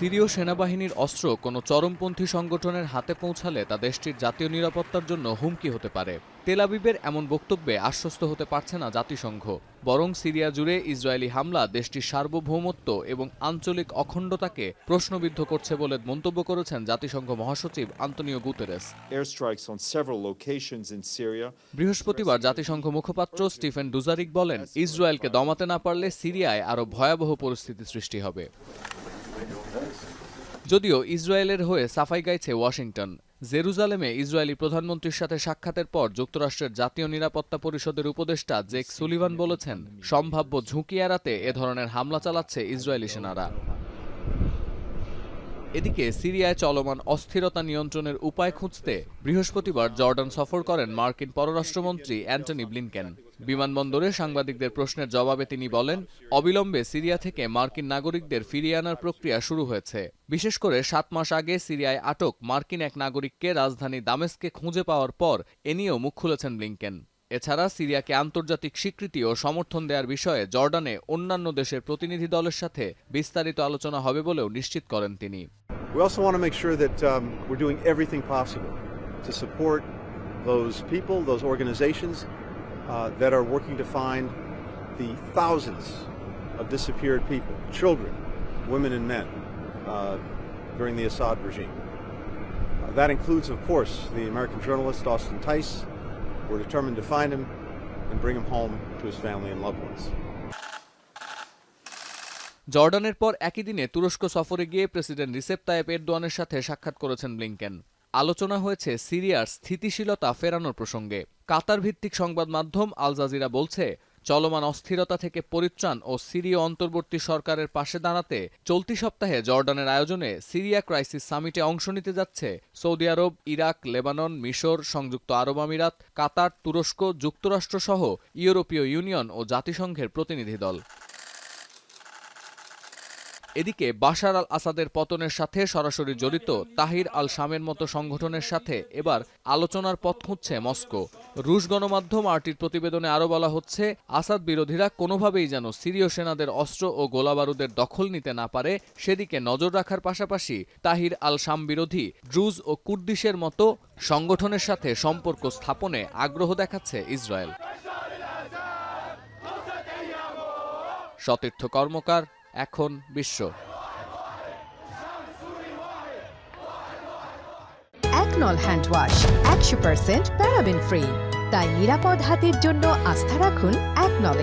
সিরীয় সেনাবাহিনীর অস্ত্র কোনো চরমপন্থী সংগঠনের হাতে পৌঁছালে তা দেশটির জাতীয় নিরাপত্তার জন্য হুমকি হতে পারে। তেল আবিবের এমন বক্তব্যে আশ্বস্ত হতে পারছে না জাতিসংঘ, বরং সিরিয়া জুড়ে ইসরায়েলি হামলা দেশটির সার্বভৌমত্ব এবং আঞ্চলিক অখণ্ডতাকে প্রশ্নবিদ্ধ করছে বলে মন্তব্য করেছেন জাতিসংঘ মহাসচিব আন্তোনিও গুতেরেস। বৃহস্পতিবার জাতিসংঘ মুখপাত্র স্টিফেন ডুজারিক বলেন, ইসরায়েলকে দমাতে না পারলে সিরিয়ায় আরও ভয়াবহ পরিস্থিতি সৃষ্টি হবে। যদিও ইসরায়েলের হয়ে সাফাই গাইছে ওয়াশিংটন। জেরুজালেমে ইসরায়েলি প্রধানমন্ত্রীর সাথে সাক্ষাতের পর যুক্তরাষ্ট্রের জাতীয় নিরাপত্তা পরিষদের উপদেষ্টা জেক সুলিভান বলেছেন, সম্ভাব্য ঝুঁকি এড়াতে এ ধরনের হামলা চালাচ্ছে ইসরায়েলি সেনারা। এদিকে সিরিয়ায় চলমান অস্থিরতা নিয়ন্ত্রণের উপায় খুঁজতে বৃহস্পতিবার জর্ডান সফর করেন মার্কিন পররাষ্ট্রমন্ত্রী অ্যান্টনি ব্লিনকেন। বিমানবন্দরে সাংবাদিকদের প্রশ্নের জবাবে তিনি বলেন, অবিলম্বে সিরিয়া থেকে মার্কিন নাগরিকদের ফিরিয়ে আনার প্রক্রিয়া শুরু হয়েছে। বিশেষ করে 7 মাস আগে সিরিয়ায় আটক মার্কিন এক নাগরিককে রাজধানী দামেস্কে খুঁজে পাওয়ার পর এ নিয়েও মুখ খুলেছেন ব্লিনকেন। এছাড়া সিরিয়াকে আন্তর্জাতিক স্বীকৃতি ও সমর্থন দেওয়ার বিষয়ে জর্ডানে অন্যান্য দেশের প্রতিনিধি দলের সাথে বিস্তারিত আলোচনা হবে বলেও নিশ্চিত করেন তিনি। We also want to make sure that we're doing everything possible to support those people, those organizations that are working to find the thousands of disappeared people, children, women and men during the Assad regime. That includes, of course, the American journalist Austin Tice. We're determined to find him and bring him home to his family and loved ones. জর্ডানের পর একই দিনে তুরস্ক সফরে গিয়ে president Recep Tayyip এরদোয়ানের সাথে সাক্ষাৎ করেছেন ব্লিনকেন। আলোচনা হয়েছে সিরিয়ার স্থিতিশীলতা ফেরানোর প্রসঙ্গে। কাতার ভিত্তিক সংবাদ মাধ্যম আল জাজিরা বলছে, চলমান অস্থিরতা থেকে পরিত্রাণ ও সিরীয় অন্তর্বর্তী সরকারের পাশে দাঁড়াতে চলতি সপ্তাহে জর্ডানের আয়োজনে সিরিয়া ক্রাইসিস সামিটে অংশ নিতে যাচ্ছে সৌদি আরব, ইরাক, লেবানন, মিশর, সংযুক্ত আরব আমিরাত, কাতার, তুরস্ক, যুক্তরাষ্ট্র সহ ইউরোপীয় ইউনিয়ন ও জাতিসংঘের প্রতিনিধি দল। এদিকে বাশার আল আসাদের পতনের সাথে সরাসরি জড়িত তাহির আল শামের মতো সংগঠনের সাথে এবার আলোচনার পথ খুঁজছে মস্কো। রুশ গণমাধ্যম আরটির প্রতিবেদনে আরও বলা হচ্ছে, আসাদ বিরোধীরা কোনোভাবেই যেন সিরীয় সেনাদের অস্ত্র ও গোলাবারুদের দখল নিতে না পারে সেদিকে নজর রাখার পাশাপাশি তাহির আল শাম বিরোধী ড্রুজ ও কুর্দিশের মতো সংগঠনের সাথে সম্পর্ক স্থাপনে আগ্রহ দেখাচ্ছে ইসরায়েল। সতীর্থ কর্মকার, এখন বিশ্ব। একনল হ্যান্ড ওয়াশ 100% প্যারাবেন ফ্রি, তাই নিরাপদ হাতের জন্য আস্থা রাখুন একনলে।